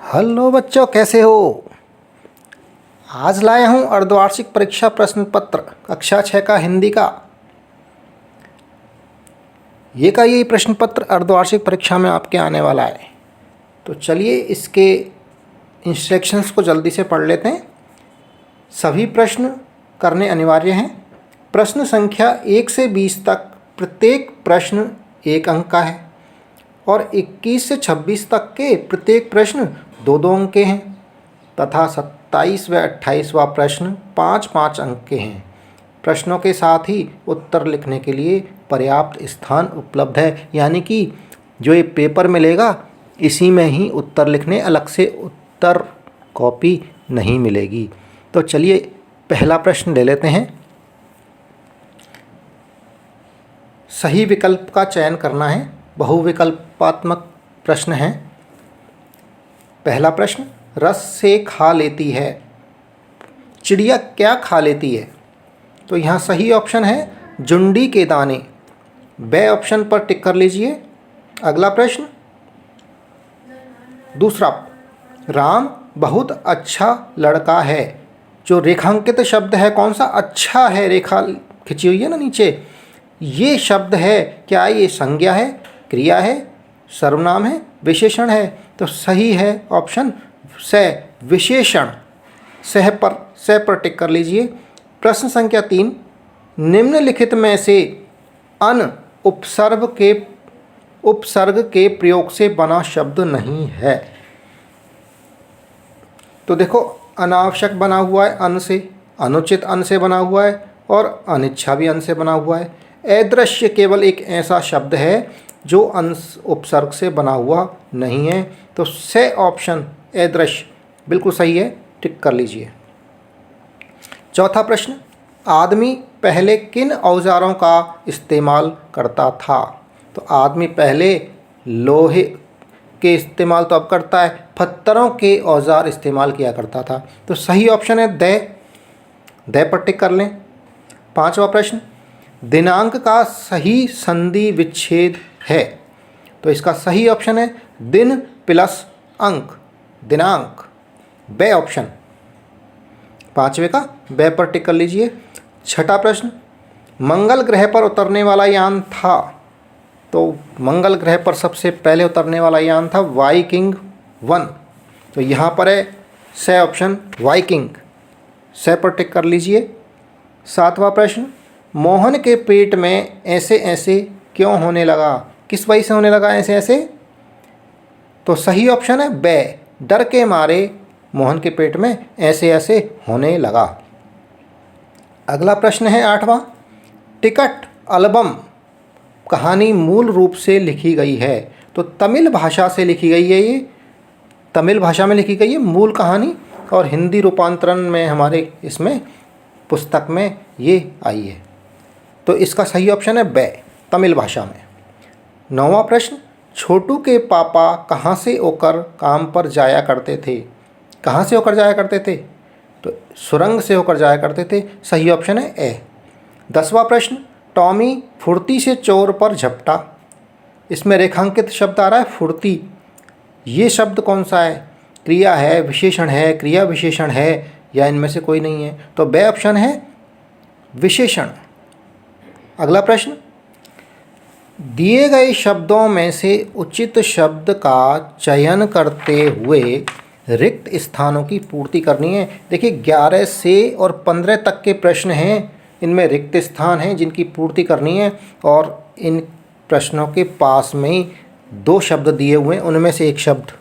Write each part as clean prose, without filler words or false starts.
Hello बच्चों, कैसे हो। आज लाया हूँ अर्धवार्षिक परीक्षा प्रश्न पत्र कक्षा 6 का हिंदी का। ये प्रश्न पत्र अर्धवार्षिक परीक्षा में आपके आने वाला है। तो चलिए इसके इंस्ट्रक्शंस को जल्दी से पढ़ लेते हैं। सभी प्रश्न करने अनिवार्य हैं। प्रश्न संख्या 1 से 20 तक प्रत्येक प्रश्न 1 अंक का है और 21 से 26 तक के प्रत्येक प्रश्न 2-2 अंक के हैं तथा 27 व 28वां प्रश्न 5-5 अंक के हैं। प्रश्नों के साथ ही उत्तर लिखने के लिए पर्याप्त स्थान उपलब्ध है, यानी कि जो ये पेपर मिलेगा इसी में ही उत्तर लिखने, अलग से उत्तर कॉपी नहीं मिलेगी। तो चलिए पहला प्रश्न ले लेते हैं। सही विकल्प का चयन करना है। बहुविकल्पात्मक प्रश्न है। पहला प्रश्न, रस से खा लेती है, चिड़िया क्या खा लेती है? तो यहाँ सही ऑप्शन है जुंडी के दाने। बे ऑप्शन पर टिक कर लीजिए। अगला प्रश्न दूसरा, राम बहुत अच्छा लड़का है। जो रेखांकित शब्द है कौन सा? अच्छा है, रेखा खिंची हुई है ना नीचे, ये शब्द है। क्या ये संज्ञा है, क्रिया है, सर्वनाम है, विशेषण है? तो सही है ऑप्शन से, विशेषण। सह पर टिक कर लीजिए। प्रश्न संख्या 3, निम्नलिखित में से अन उपसर्ग के प्रयोग से बना शब्द नहीं है। तो देखो, अनावश्यक बना हुआ है अन से, अनुचित अन से बना हुआ है और अनिच्छा भी अन से बना हुआ है। अदृश्य केवल एक ऐसा शब्द है जो अंश उपसर्ग से बना हुआ नहीं है। तो से ऑप्शन अदृश्य बिल्कुल सही है, टिक कर लीजिए। चौथा प्रश्न, आदमी पहले किन औजारों का इस्तेमाल करता था? तो आदमी पहले लोहे के इस्तेमाल तो अब करता है, पत्थरों के औजार इस्तेमाल किया करता था। तो सही ऑप्शन है दे पर टिक कर लें। पांचवा प्रश्न, दिनांक का सही संधि विच्छेद है। तो इसका सही ऑप्शन है दिन प्लस अंक, दिनांक। बे ऑप्शन, पांचवे का बे पर टिक कर लीजिए। छठा प्रश्न, मंगल ग्रह पर उतरने वाला यान था। तो मंगल ग्रह पर सबसे पहले उतरने वाला यान था वाइकिंग 1। तो यहाँ पर है से ऑप्शन वाइकिंग, से पर टिक कर लीजिए। सातवां प्रश्न, मोहन के पेट में ऐसे ऐसे क्यों होने लगा? किस वजह से होने लगा ऐसे ऐसे? तो सही ऑप्शन है बे, डर के मारे मोहन के पेट में ऐसे ऐसे होने लगा। अगला प्रश्न है 8वां, टिकट एल्बम कहानी मूल रूप से लिखी गई है। तो तमिल भाषा से लिखी गई है, ये तमिल भाषा में लिखी गई है मूल कहानी, और हिंदी रूपांतरण में हमारे इसमें पुस्तक में ये आई है। तो इसका सही ऑप्शन है बे, तमिल भाषा में। 9वां प्रश्न, छोटू के पापा कहाँ से होकर काम पर जाया करते थे? कहाँ से होकर जाया करते थे? तो सुरंग से होकर जाया करते थे। सही ऑप्शन है ए। 10वां प्रश्न, टॉमी फुर्ती से चोर पर झपटा। इसमें रेखांकित शब्द आ रहा है फुर्ती। ये शब्द कौन सा है? क्रिया है, विशेषण है, क्रिया विशेषण है, या इनमें से कोई नहीं है? तो बे ऑप्शन है विशेषण। अगला प्रश्न, दिए गए शब्दों में से उचित शब्द का चयन करते हुए रिक्त स्थानों की पूर्ति करनी है। देखिए 11 से और 15 तक के प्रश्न हैं, इनमें रिक्त स्थान हैं जिनकी पूर्ति करनी है, और इन प्रश्नों के पास में 2 शब्द दिए हुए हैं, उनमें से एक शब्द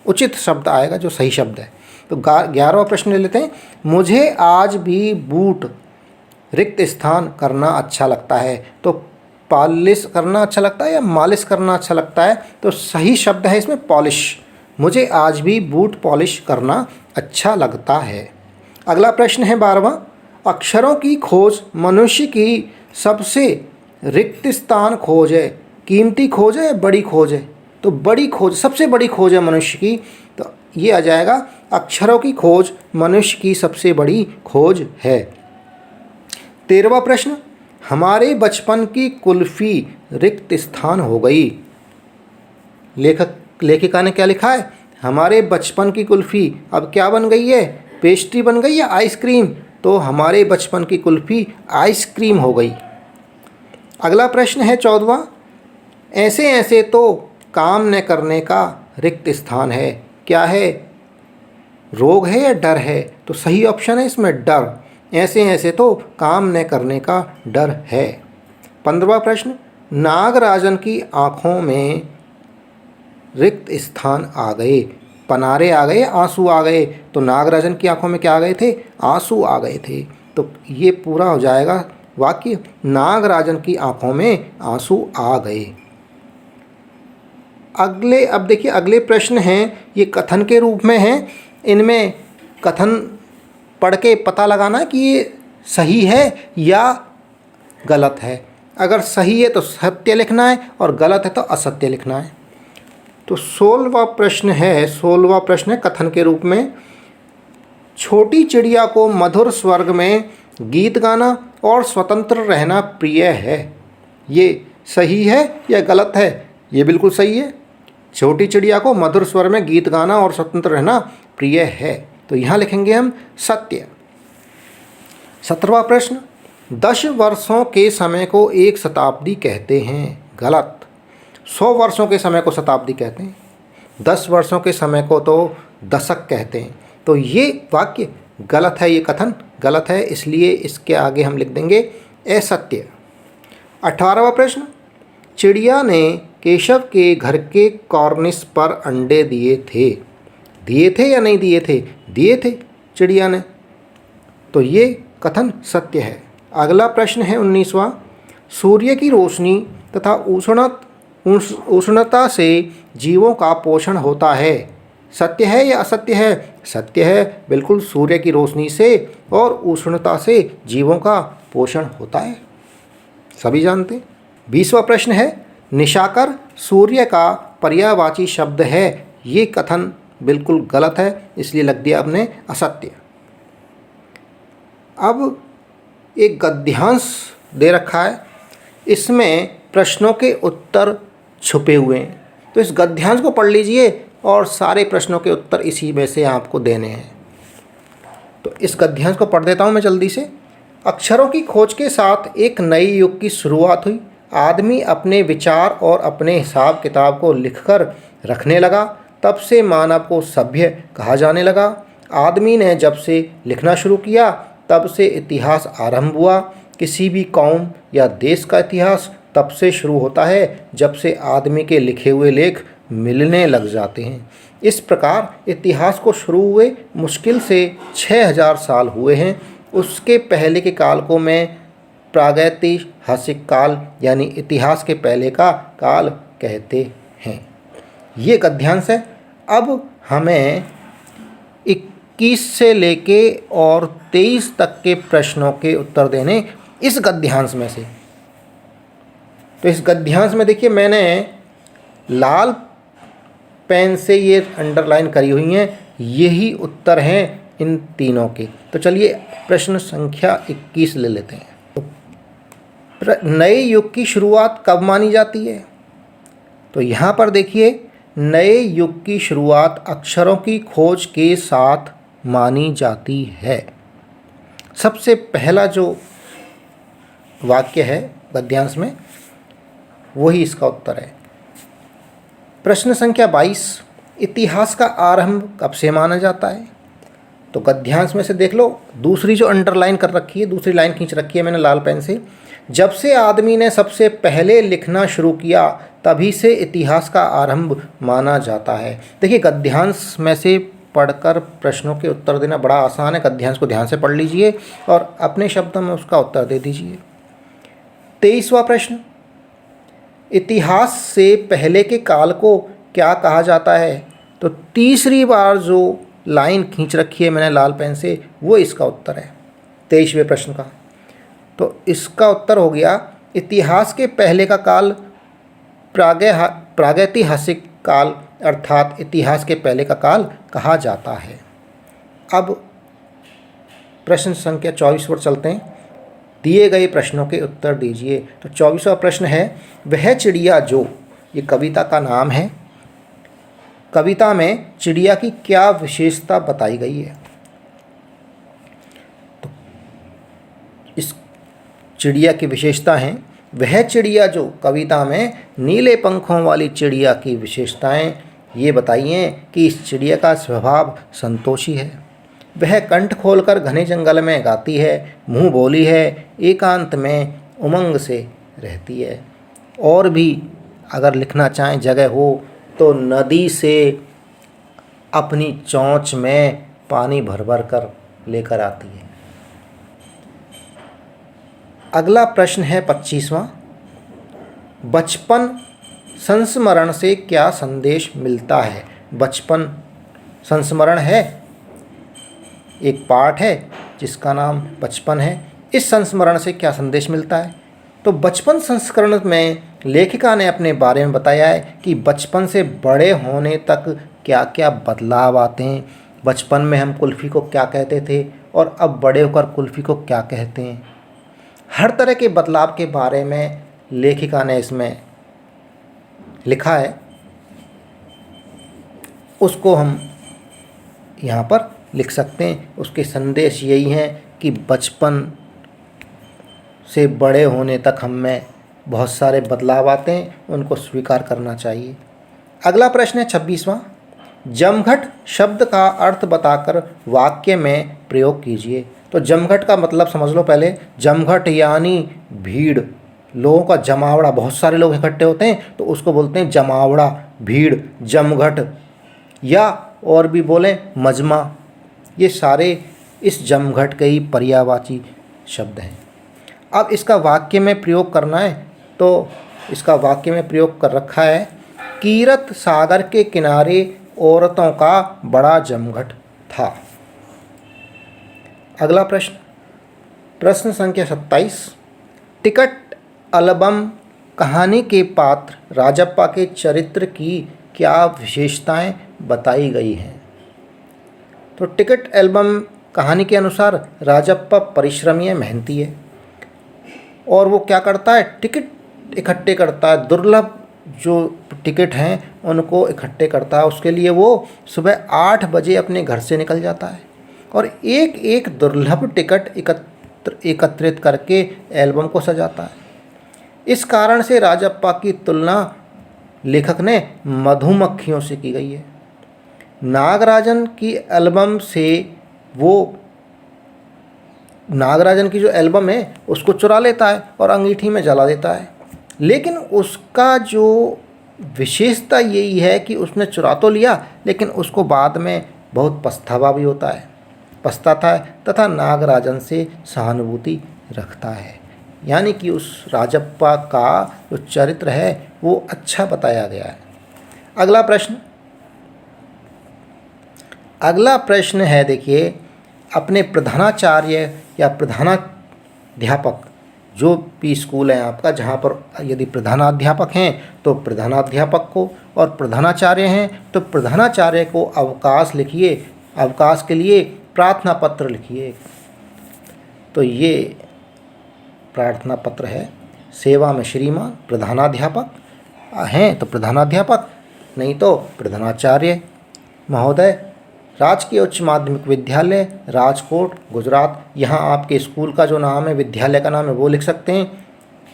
उचित शब्द आएगा जो सही शब्द है। तो 11वां प्रश्न ले लेते हैं, मुझे आज भी बूट रिक्त स्थान करना अच्छा लगता है। तो पॉलिश करना अच्छा लगता है या मालिश करना अच्छा लगता है? तो सही शब्द है इसमें पॉलिश। मुझे आज भी बूट पॉलिश करना अच्छा लगता है। अगला प्रश्न है 12वां, अक्षरों की खोज मनुष्य की सबसे रिक्त स्थान खोज है। कीमती खोज है, बड़ी खोज है? तो बड़ी खोज, सबसे बड़ी खोज है मनुष्य की। तो ये आ जाएगा अक्षरों की खोज मनुष्य की सबसे बड़ी खोज है। 13वां प्रश्न, हमारे बचपन की कुल्फी रिक्त स्थान हो गई। लेखिका ने क्या लिखा है? हमारे बचपन की कुल्फ़ी अब क्या बन गई है, पेस्ट्री बन गई या आइसक्रीम? तो हमारे बचपन की कुल्फ़ी आइसक्रीम हो गई। अगला प्रश्न है 14वां, ऐसे ऐसे तो काम न करने का रिक्त स्थान है, क्या है? रोग है या डर है? तो सही ऑप्शन है इसमें डर। ऐसे ऐसे तो काम न करने का डर है। 15वां प्रश्न, नागराजन की आँखों में रिक्त स्थान आ गए, पनारे आ गए, आंसू आ गए? तो नागराजन की आंखों में क्या आ गए थे, आंसू आ गए थे। तो ये पूरा हो जाएगा वाक्य, नागराजन की आंखों में आंसू आ गए। अब देखिए अगले प्रश्न हैं, ये कथन के रूप में हैं। इनमें कथन पढ़ के पता लगाना कि ये सही है या गलत है। अगर सही है तो सत्य लिखना है और गलत है तो असत्य लिखना है। तो 16वां प्रश्न है कथन के रूप में, छोटी चिड़िया को मधुर स्वर्ग में गीत गाना और स्वतंत्र रहना प्रिय है, ये सही है या गलत है? ये बिल्कुल सही है। छोटी चिड़िया को मधुर स्वर में गीत गाना और स्वतंत्र रहना प्रिय है, तो यहाँ लिखेंगे हम सत्य। 17वां प्रश्न, 10 वर्षों के समय को एक शताब्दी कहते हैं, गलत। 100 वर्षों के समय को शताब्दी कहते हैं, 10 वर्षों के समय को तो दशक कहते हैं। तो ये वाक्य गलत है, ये कथन गलत है, इसलिए इसके आगे हम लिख देंगे असत्य। 18वां प्रश्न, चिड़िया ने केशव के घर के कॉर्निस पर अंडे दिए थे या नहीं दिए थे? दिए थे चिड़िया ने, तो ये कथन सत्य है। अगला प्रश्न है 19वां, सूर्य की रोशनी तथा उष्णता से जीवों का पोषण होता है, सत्य है या असत्य है? सत्य है, बिल्कुल, सूर्य की रोशनी से और उष्णता से जीवों का पोषण होता है, सभी जानते हैं। 20वां प्रश्न है, निशाकर सूर्य का पर्यायवाची शब्द है, ये कथन बिल्कुल गलत है, इसलिए लग दिया आपने असत्य। अब एक गद्यांश दे रखा है, इसमें प्रश्नों के उत्तर छुपे हुए हैं, तो इस गद्यांश को पढ़ लीजिए और सारे प्रश्नों के उत्तर इसी में से आपको देने हैं। तो इस गद्यांश को पढ़ देता हूँ मैं जल्दी से। अक्षरों की खोज के साथ एक नई युग की शुरुआत हुई। आदमी अपने विचार और अपने हिसाब किताब को लिखकर रखने लगा। तब से मानव को सभ्य कहा जाने लगा। आदमी ने जब से लिखना शुरू किया तब से इतिहास आरंभ हुआ। किसी भी कौम या देश का इतिहास तब से शुरू होता है जब से आदमी के लिखे हुए लेख मिलने लग जाते हैं। इस प्रकार इतिहास को शुरू हुए मुश्किल से 6000 साल हुए हैं। उसके पहले के काल को मैं प्रागैतिहासिक काल यानी इतिहास के पहले का काल कहते हैं। ये गद्यांश है। अब हमें 21 से लेके और 23 तक के प्रश्नों के उत्तर देने इस गद्यांश में से। तो इस गद्यांश में देखिए मैंने लाल पेन से ये अंडरलाइन करी हुई हैं, यही उत्तर हैं इन तीनों के। तो चलिए प्रश्न संख्या 21 ले लेते हैं। नए युग की शुरुआत कब मानी जाती है? तो यहाँ पर देखिए नए युग की शुरुआत अक्षरों की खोज के साथ मानी जाती है। सबसे पहला जो वाक्य है गद्यांश में वही इसका उत्तर है। प्रश्न संख्या 22, इतिहास का आरंभ कब से माना जाता है? तो गद्यांश में से देख लो दूसरी जो अंडरलाइन कर रखी है, दूसरी लाइन खींच रखी है मैंने लाल पेन से, जब से आदमी ने सबसे पहले लिखना शुरू किया तभी से इतिहास का आरंभ माना जाता है। देखिए गद्यांश में से पढ़कर प्रश्नों के उत्तर देना बड़ा आसान है। गद्यांश को ध्यान से पढ़ लीजिए और अपने शब्दों में उसका उत्तर दे दीजिए। 23वां प्रश्न, इतिहास से पहले के काल को क्या कहा जाता है? तो तीसरी बार जो लाइन खींच रखी है मैंने लाल पेन से वो इसका उत्तर है 23वें प्रश्न का। तो इसका उत्तर हो गया इतिहास के पहले का काल प्रागैतिहासिक काल अर्थात इतिहास के पहले का काल कहा जाता है। अब प्रश्न संख्या 24 पर चलते हैं। दिए गए प्रश्नों के उत्तर दीजिए। तो 24वां प्रश्न है, वह चिड़िया जो, ये कविता का नाम है, कविता में चिड़िया की क्या विशेषता बताई गई है? तो इस चिड़िया की विशेषता है, वह चिड़िया जो कविता में नीले पंखों वाली चिड़िया की विशेषताएं ये बताइए कि इस चिड़िया का स्वभाव संतोषी है, वह कंठ खोलकर घने जंगल में गाती है, मुँह बोली है, एकांत में उमंग से रहती है। और भी अगर लिखना चाहें जगह हो तो नदी से अपनी चोंच में पानी भर भर कर लेकर आती है। अगला प्रश्न है 25वां। बचपन संस्मरण से क्या संदेश मिलता है? बचपन संस्मरण है, एक पाठ है जिसका नाम बचपन है। इस संस्मरण से क्या संदेश मिलता है? तो बचपन संस्करण में लेखिका ने अपने बारे में बताया है कि बचपन से बड़े होने तक क्या क्या बदलाव आते हैं। बचपन में हम कुल्फ़ी को क्या कहते थे और अब बड़े होकर कुल्फ़ी को क्या कहते हैं। हर तरह के बदलाव के बारे में लेखिका ने इसमें लिखा है, उसको हम यहाँ पर लिख सकते हैं। उसके संदेश यही हैं कि बचपन से बड़े होने तक हम में बहुत सारे बदलाव आते हैं, उनको स्वीकार करना चाहिए। अगला प्रश्न है 26वां। जमघट शब्द का अर्थ बताकर वाक्य में प्रयोग कीजिए। तो जमघट का मतलब समझ लो पहले। जमघट यानी भीड़, लोगों का जमावड़ा, बहुत सारे लोग इकट्ठे होते हैं तो उसको बोलते हैं जमावड़ा, भीड़, जमघट, या और भी बोलें मजमा। ये सारे इस जमघट के ही पर्यायवाची शब्द हैं। अब इसका वाक्य में प्रयोग करना है तो इसका वाक्य में प्रयोग कर रखा है, कीरत सागर के किनारे औरतों का बड़ा जमघट था। अगला प्रश्न, प्रश्न संख्या 27। टिकट एल्बम कहानी के पात्र राजप्पा के चरित्र की क्या विशेषताएं बताई गई हैं? तो टिकट एल्बम कहानी के अनुसार राजप्पा परिश्रमी है, मेहनती है और वो क्या करता है, टिकट इकट्ठे करता है। दुर्लभ जो टिकट हैं उनको इकट्ठे करता है। उसके लिए वो सुबह 8 बजे अपने घर से निकल जाता है और एक एक दुर्लभ टिकट एकत्रित करके एल्बम को सजाता है। इस कारण से राजप्पा की तुलना लेखक ने मधुमक्खियों से की गई है। नागराजन की एल्बम से वो नागराजन की जो एल्बम है उसको चुरा लेता है और अंगीठी में जला देता है। लेकिन उसका जो विशेषता यही है कि उसने चुरा तो लिया लेकिन उसको बाद में बहुत पछतावा भी होता है, पछताता है तथा नागराजन से सहानुभूति रखता है। यानी कि उस राजप्पा का जो चरित्र है वो अच्छा बताया गया है। अगला प्रश्न है, देखिए, अपने प्रधानाचार्य या प्रधानाध्यापक, जो भी स्कूल है आपका जहाँ पर यदि प्रधानाध्यापक हैं तो प्रधानाध्यापक को और प्रधानाचार्य हैं तो प्रधानाचार्य को अवकाश लिखिए, अवकाश के लिए प्रार्थना पत्र लिखिए। तो ये प्रार्थना पत्र है, सेवा में श्रीमान, प्रधानाध्यापक हैं तो प्रधानाध्यापक, नहीं तो प्रधानाचार्य महोदय, राजकीय उच्च माध्यमिक विद्यालय राजकोट गुजरात। यहाँ आपके स्कूल का जो नाम है, विद्यालय का नाम है, वो लिख सकते हैं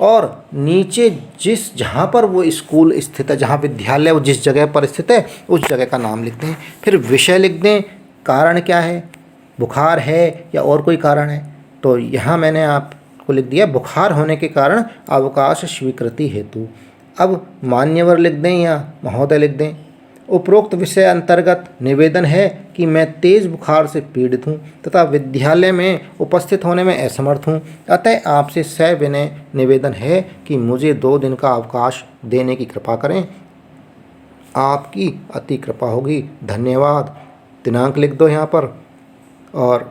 और नीचे जहाँ पर वो स्कूल स्थित है, जहाँ विद्यालय वो जिस जगह पर स्थित है उस जगह का नाम लिख दें। फिर विषय लिख दें, कारण क्या है, बुखार है या और कोई कारण है। तो यहाँ मैंने आपको लिख दिया बुखार होने के कारण अवकाश स्वीकृति हेतु। अब मान्यवर लिख दें या महोदय लिख दें। उपरोक्त विषय अंतर्गत निवेदन है कि मैं तेज़ बुखार से पीड़ित हूँ तथा विद्यालय में उपस्थित होने में असमर्थ हूँ, अतः आपसे सविनय निवेदन है कि मुझे 2 दिन का अवकाश देने की कृपा करें। आपकी अति कृपा होगी, धन्यवाद। दिनांक लिख दो यहाँ पर और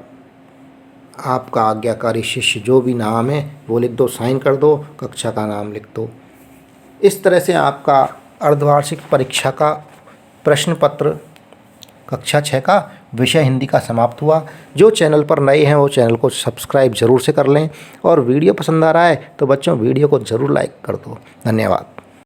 आपका आज्ञाकारी शिष्य जो भी नाम है वो लिख दो, साइन कर दो, कक्षा का नाम लिख दो। इस तरह से आपका अर्धवार्षिक परीक्षा का प्रश्न पत्र कक्षा 6 का विषय हिंदी का समाप्त हुआ। जो चैनल पर नए हैं वो चैनल को सब्सक्राइब ज़रूर से कर लें और वीडियो पसंद आ रहा है तो बच्चों वीडियो को ज़रूर लाइक कर दो। धन्यवाद।